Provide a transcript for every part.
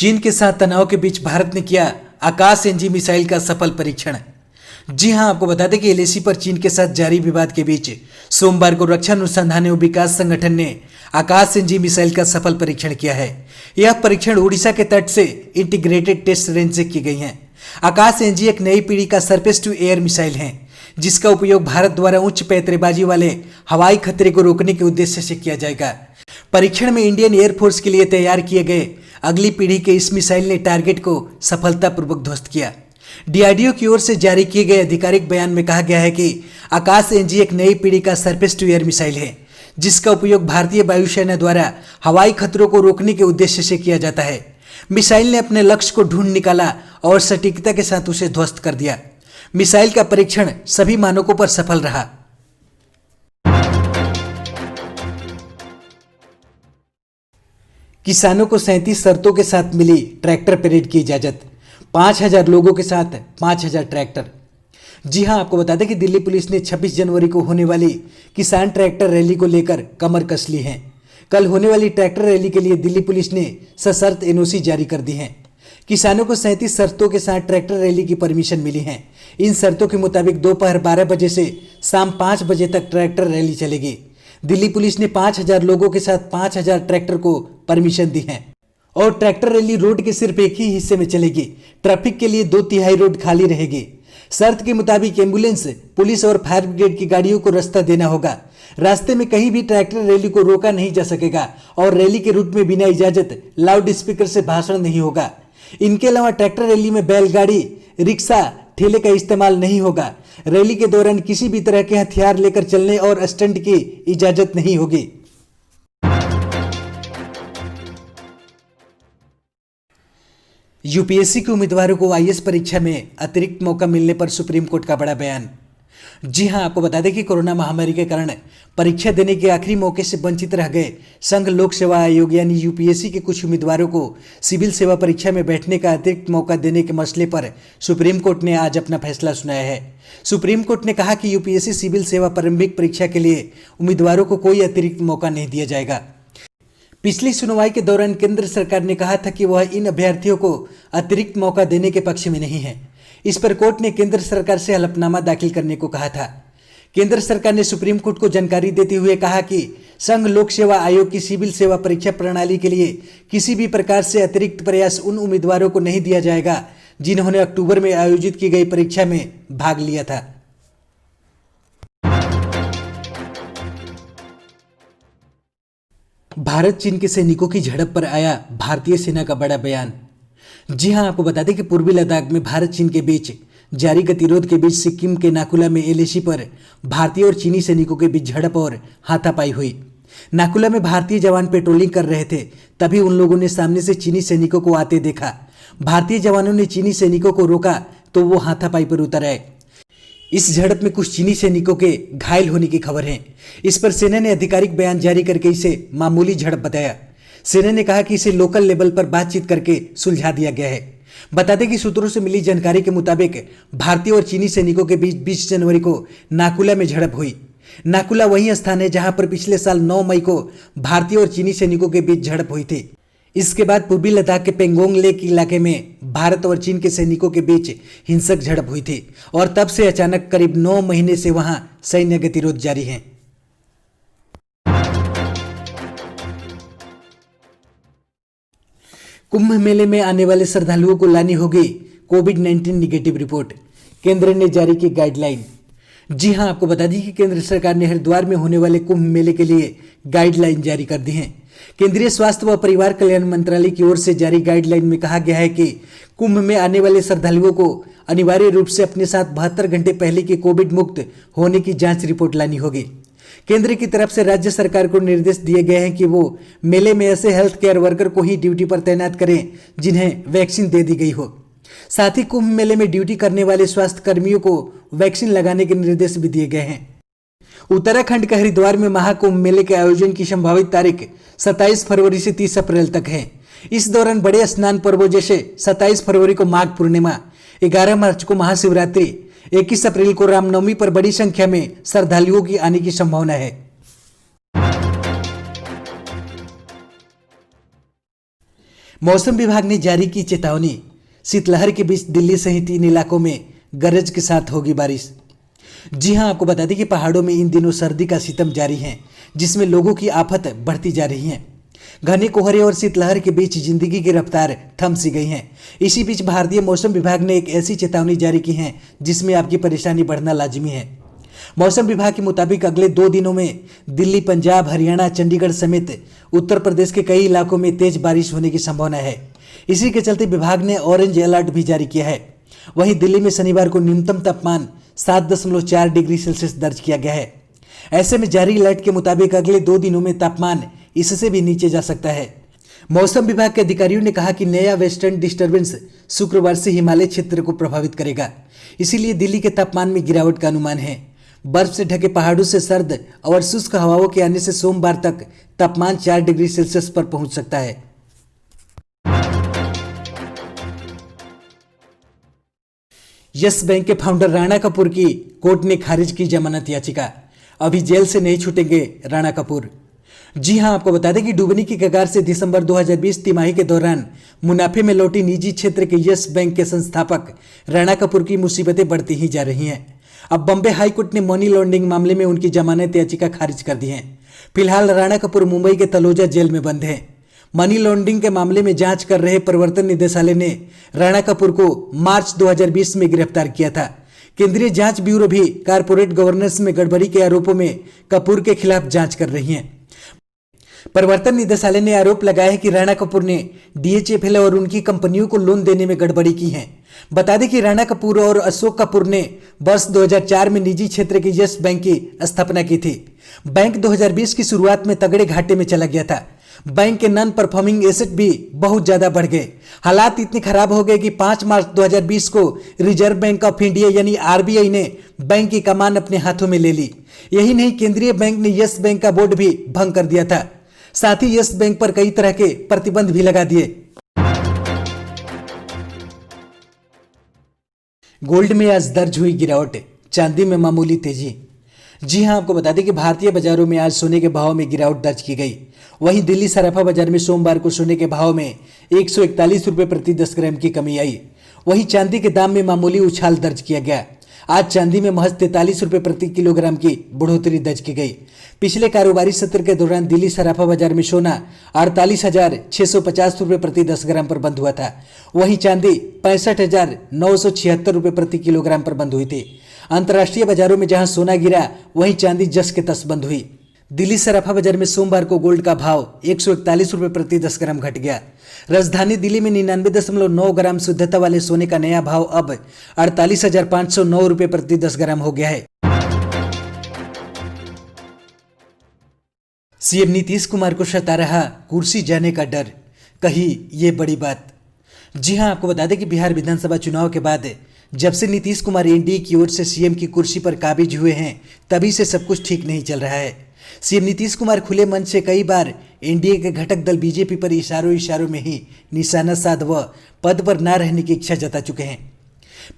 चीन के साथ तनाव के बीच भारत ने किया आकाश एनजी मिसाइल का सफल परीक्षण। जी हां, आपको बता दें कि एलएसी पर चीन के साथ जारी विवाद के बीच सोमवार को रक्षा अनुसंधान एवं विकास संगठन ने आकाश एनजी मिसाइल का सफल परीक्षण किया है। यह परीक्षण उड़ीसा के तट से इंटीग्रेटेड टेस्ट रेंज से की गई है। आकाश एनजी एक नई पीढ़ी का सरफेस टू एयर मिसाइल है, जिसका उपयोग भारत द्वारा उच्च पैंतरेबाजी वाले हवाई खतरे को रोकने के उद्देश्य से किया जाएगा। परीक्षण में इंडियन एयरफोर्स के लिए तैयार किए गए अगली पीढ़ी के इस मिसाइल ने टारगेट को सफलतापूर्वक ध्वस्त किया। डीआरडीओ की ओर से जारी किए गए आधिकारिक बयान में कहा गया है कि आकाश एनजी एक नई पीढ़ी का सरफेस टू एयर मिसाइल है, जिसका उपयोग भारतीय वायुसेना द्वारा हवाई खतरों को रोकने के उद्देश्य से किया जाता है। मिसाइल ने अपने लक्ष्य को ढूंढ निकाला और सटीकता के साथ उसे ध्वस्त कर दिया। मिसाइल का परीक्षण सभी मानकों पर सफल रहा। किसानों को 37 शर्तों के साथ मिली ट्रैक्टर परेड की इजाजत। 5000 लोगों के साथ 5000 ट्रैक्टर। जी हां, आपको बता दें कि दिल्ली पुलिस ने 26 जनवरी को होने वाली किसान ट्रैक्टर रैली को लेकर कमर कस ली है। कल होने वाली ट्रैक्टर रैली के लिए दिल्ली पुलिस ने सशर्त एनओसी जारी कर दी है। किसानों को 37 शर्तों के साथ ट्रैक्टर रैली की परमिशन मिली है। इन शर्तों के मुताबिक दोपहर 12 बजे से शाम 5 बजे तक ट्रैक्टर रैली चलेगी। दिल्ली पुलिस ने 5000 लोगों के साथ 5000 ट्रैक्टर को परमिशन दी है और ट्रैक्टर रैली रोड के सिर्फ एक ही हिस्से में चलेगी। ट्रैफिक के लिए 2/3 रोड खाली रहेगी। शर्त के मुताबिक एम्बुलेंस, पुलिस और फायर ब्रिगेड की गाड़ियों को रास्ता देना होगा। रास्ते में कहीं भी ट्रैक्टर रैली को रोका नहीं जा सकेगा और रैली के रूट में बिना इजाजत लाउड स्पीकर से भाषण नहीं होगा। इनके अलावा ट्रैक्टर रैली में बैलगाड़ी, रिक्शा, ठेले का इस्तेमाल नहीं होगा। रैली के दौरान किसी भी तरह के हथियार लेकर चलने और स्टंट की इजाजत नहीं होगी। यूपीएससी के उम्मीदवारों को आईएएस परीक्षा में अतिरिक्त मौका मिलने पर सुप्रीम कोर्ट का बड़ा बयान। जी हां, आपको बता दें कि कोरोना महामारी के कारण परीक्षा देने के आखिरी मौके से वंचित रह गए संघ लोक सेवा आयोग यानी यूपीएससी के कुछ उम्मीदवारों को सिविल सेवा परीक्षा में बैठने का अतिरिक्त मौका देने के मसले पर सुप्रीम कोर्ट ने आज अपना फैसला सुनाया है। सुप्रीम कोर्ट ने कहा कि यूपीएससी सिविल सेवा प्रारंभिक परीक्षा के लिए उम्मीदवारों को कोई अतिरिक्त मौका नहीं दिया जाएगा। पिछली सुनवाई के दौरान केंद्र सरकार ने कहा था कि वह इन अभ्यर्थियों को अतिरिक्त मौका देने के पक्ष में नहीं है। इस पर कोर्ट ने केंद्र सरकार से हलफनामा दाखिल करने को कहा था। केंद्र सरकार ने सुप्रीम कोर्ट को जानकारी देते हुए कहा कि संघ लोक सेवा आयोग की सिविल सेवा परीक्षा प्रणाली के लिए किसी भी प्रकार से अतिरिक्त प्रयास उन उम्मीदवारों को नहीं दिया जाएगा जिन्होंने अक्टूबर में आयोजित की गई परीक्षा में भाग लिया था। भारत चीन के सैनिकों की झड़प पर आया भारतीय सेना का बड़ा बयान। जी हां, आपको बता दें कि पूर्वी लद्दाख में भारत चीन के बीच जारी गतिरोध के बीच सिक्किम के नाकुला में एलएसी पर भारतीय और चीनी सैनिकों के बीच झड़प और हाथापाई हुई। नाकुला में भारतीय जवान पेट्रोलिंग कर रहे थे, तभी उन लोगों ने सामने से चीनी सैनिकों को आते देखा। भारतीय जवानों ने चीनी सैनिकों को रोका तो वो हाथापाई पर उतर आए। इस झड़प में कुछ चीनी सैनिकों के घायल होने की खबर है। इस पर सेना ने आधिकारिक बयान जारी करके इसे मामूली झड़प बताया। सेना ने कहा कि इसे लोकल लेवल पर बातचीत करके सुलझा दिया गया है। बता दें कि सूत्रों से मिली जानकारी के मुताबिक भारतीय और चीनी सैनिकों के बीच 20 जनवरी को नाकुला में झड़प हुई। नाकुला वही स्थान है जहां पर पिछले साल 9 मई को भारतीय और चीनी सैनिकों के बीच झड़प हुई थी। इसके बाद पूर्वी लद्दाख के पेंगोंग लेक इलाके में भारत और चीन के सैनिकों के बीच हिंसक झड़प हुई थी और तब से अचानक करीब 9 महीने से वहां सैन्य गतिरोध जारी है। कुंभ मेले में आने वाले श्रद्धालुओं को लानी होगी कोविड-19 निगेटिव रिपोर्ट। केंद्र ने जारी की गाइडलाइन। जी हां, आपको बता दी कि केंद्र सरकार ने हरिद्वार में होने वाले कुंभ मेले के लिए गाइडलाइन जारी कर दी है। केंद्रीय स्वास्थ्य व परिवार कल्याण मंत्रालय की ओर से जारी गाइडलाइन में कहा गया है कि कुंभ में आने वाले श्रद्धालुओं को अनिवार्य रूप से अपने साथ 72 घंटे पहले की कोविड मुक्त होने की जांच रिपोर्ट लानी होगी। केंद्र की तरफ से राज्य सरकार को निर्देश दिए गए हैं कि वो मेले में ऐसे हेल्थ केयर वर्कर को ही ड्यूटी पर तैनात करें जिन्हें वैक्सीन दे दी गई हो। साथ ही कुंभ मेले में ड्यूटी करने वाले स्वास्थ्य कर्मियों को वैक्सीन लगाने के निर्देश भी दिए गए हैं। उत्तराखंड के हरिद्वार में महाकुंभ मेले के आयोजन की संभावित तारीख 27 फरवरी से 30 अप्रैल तक है। इस दौरान बड़े स्नान पर्वों जैसे 27 फरवरी को माघ पूर्णिमा, 11 मार्च को महाशिवरात्रि, 21 अप्रैल को रामनवमी पर बड़ी संख्या में श्रद्धालुओं की आने की संभावना है। मौसम विभाग ने जारी की चेतावनी, शीतलहर के बीच दिल्ली सहित इन इलाकों में गरज के साथ होगी बारिश। जी हां, आपको बता दें कि पहाड़ों में इन दिनों सर्दी का सितम जारी है, जिसमें लोगों की आफत बढ़ती जा रही है। घने कोहरे और शीतलहर के बीच जिंदगी की रफ्तार थम सी गई है। इसी बीच भारतीय मौसम विभाग ने एक ऐसी चेतावनी जारी की है जिसमें आपकी परेशानी बढ़ना लाजिमी है। मौसम विभाग के मुताबिक अगले 2 दिनों में दिल्ली, पंजाब, हरियाणा, चंडीगढ़ समेत उत्तर प्रदेश के कई इलाकों में तेज बारिश होने की संभावना है। इसी के चलते विभाग ने ऑरेंज अलर्ट भी जारी किया है। वहीं दिल्ली में शनिवार को न्यूनतम तापमान 7.4 डिग्री सेल्सियस दर्ज किया गया है। ऐसे में जारी अलर्ट के मुताबिक अगले 2 दिनों में तापमान इससे भी नीचे जा सकता है। मौसम विभाग के अधिकारियों ने कहा कि नया वेस्टर्न डिस्टर्बेंस शुक्रवार से हिमालय क्षेत्र को प्रभावित करेगा, इसीलिए दिल्ली के तापमान में गिरावट का अनुमान है। बर्फ से ढके पहाड़ों से सर्द और शुष्क हवाओं के आने से सोमवार तक तापमान 4 डिग्री सेल्सियस पर पहुंच सकता है। यस बैंक के फाउंडर राणा कपूर की कोर्ट ने खारिज की जमानत याचिका। अभी जेल से नहीं छूटेंगे राणा कपूर। जी हां, आपको बता दें कि डूबने की कगार से दिसंबर 2020 तिमाही के दौरान मुनाफे में लौटी निजी क्षेत्र के यस बैंक के संस्थापक राणा कपूर की मुसीबतें बढ़ती ही जा रही हैं। अब बॉम्बे हाई कोर्ट ने मनी लॉन्ड्रिंग मामले में उनकी जमानत याचिका खारिज कर दी है। फिलहाल राणा कपूर मुंबई के तलोजा जेल में बंद हैं। मनी लॉन्ड्रिंग के मामले में जांच कर रहे प्रवर्तन निदेशालय ने राणा कपूर को मार्च 2020 में गिरफ्तार किया था। केंद्रीय जांच ब्यूरो भी कारपोरेट गवर्नेंस में गड़बड़ी के आरोपों में कपूर के खिलाफ जांच कर रही है। प्रवर्तन निदेशालय ने आरोप लगाया है कि राणा कपूर ने DHFL और उनकी कंपनियों को लोन देने में गड़बड़ी की है। बता दें कि राणा कपूर और अशोक कपूर ने वर्ष 2004 में निजी क्षेत्र के यस बैंक की स्थापना की थी। बैंक 2020 की शुरुआत में तगड़े घाटे में चला गया था। बैंक के नॉन परफॉर्मिंग एसेट भी बहुत ज्यादा बढ़ गए। हालात इतने खराब हो गए कि 5 मार्च 2020 को रिजर्व बैंक ऑफ इंडिया यानी RBI ने बैंक की कमान अपने हाथों में ले ली। यही नहीं, केंद्रीय बैंक ने यस बैंक का बोर्ड भी भंग कर दिया था। साथ ही यस बैंक पर कई तरह के प्रतिबंध भी लगा दिए। गोल्ड में आज दर्ज हुई गिरावट, चांदी में मामूली तेजी। जी हां, आपको बता दें कि भारतीय बाजारों में आज सोने के भाव में गिरावट दर्ज की गई। वहीं दिल्ली सराफा बाजार में सोमवार को सोने के भाव में 141 रुपये प्रति 10 ग्राम की कमी आई। वहीं चांदी के दाम में मामूली उछाल दर्ज किया गया। आज चांदी में महज 43 रुपये प्रति किलोग्राम की बढ़ोतरी दर्ज की गई। पिछले कारोबारी सत्र के दौरान दिल्ली सराफा बाजार में सोना 48,650 रुपये प्रति 10 ग्राम पर बंद हुआ था। वहीं चांदी 65,976 रुपये प्रति किलोग्राम पर बंद हुई थी। अंतर्राष्ट्रीय बाजारों में जहां सोना गिरा, वहीं चांदी जस के तस बंद हुई। दिल्ली सराफा बाजार में सोमवार को गोल्ड का भाव 141 रुपये प्रति 10 ग्राम घट गया। राजधानी दिल्ली में 99.9 ग्राम शुद्धता वाले सोने का नया भाव अब 48,509 रुपये प्रति 10 ग्राम हो गया है। सीएम नीतीश कुमार को सता रहा कुर्सी जाने का डर, कही ये बड़ी बात। जी हां, आपको बता दें कि बिहार विधानसभा चुनाव के बाद जब से नीतीश कुमार एनडीए की ओर से सीएम की कुर्सी पर काबिज हुए हैं, तभी से सब कुछ ठीक नहीं चल रहा है। सीएम नीतीश कुमार खुले मन से कई बार एनडीए के घटक दल बीजेपी पर इशारों में ही निशाना साध व पद पर न रहने की इच्छा जता चुके हैं।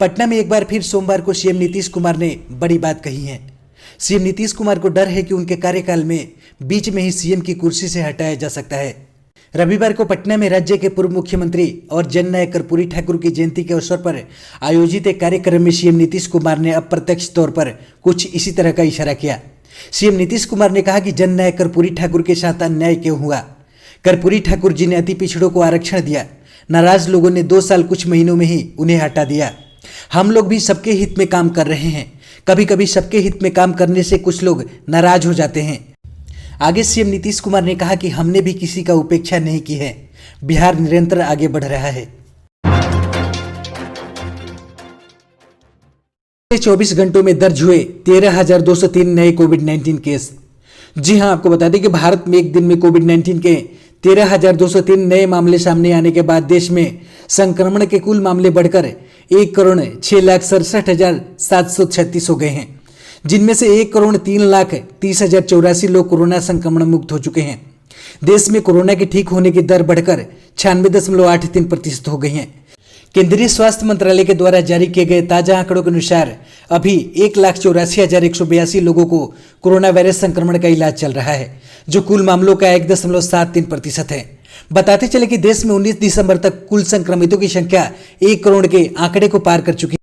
पटना में एक बार फिर सोमवार को सीएम नीतीश कुमार ने बड़ी बात कही है। सीएम नीतीश कुमार को डर है कि उनके कार्यकाल में बीच में ही सीएम की कुर्सी से हटाया जा सकता है। रविवार को पटना में राज्य के पूर्व मुख्यमंत्री और जननायक कर्पूरी ठाकुर की जयंती के अवसर पर आयोजित एक कार्यक्रम में सीएम नीतीश कुमार ने अप्रत्यक्ष तौर पर कुछ इसी तरह का इशारा किया। सीएम नीतीश कुमार ने कहा कि जननायक कर्पूरी ठाकुर के साथ अन्याय क्यों हुआ। कर्पूरी ठाकुर जी ने अति पिछड़ों को आरक्षण दिया। नाराज लोगों ने 2 साल कुछ महीनों में ही उन्हें हटा दिया। हम लोग भी सबके हित में काम कर रहे हैं। कभी कभी सबके हित में काम करने से कुछ लोग नाराज हो जाते हैं। आगे सीएम नीतीश कुमार ने कहा कि हमने भी किसी का उपेक्षा नहीं की है। बिहार निरंतर आगे बढ़ रहा है। 24 घंटों में दर्ज हुए 13,203 नए कोविड-19 केस। जी हां, आपको बता दें कि भारत में एक दिन में कोविड-19 के 13,203 नए मामले सामने आने के बाद देश में संक्रमण के कुल मामले बढ़कर 1,06,67,736 हो गए हैं, जिनमें से 1,03,30,084 लोग कोरोना संक्रमण मुक्त हो चुके हैं। देश में कोरोना के ठीक होने की दर बढ़कर 96.83% हो गई है। केंद्रीय स्वास्थ्य मंत्रालय के द्वारा जारी किए गए ताजा आंकड़ों के अनुसार अभी 1,84,182 लोगों को कोरोना वायरस संक्रमण का इलाज चल रहा है, जो कुल मामलों का 1.73% है। बताते चले कि देश में 19 दिसंबर तक कुल संक्रमितों की संख्या 1 करोड़ के आंकड़े को पार कर चुकी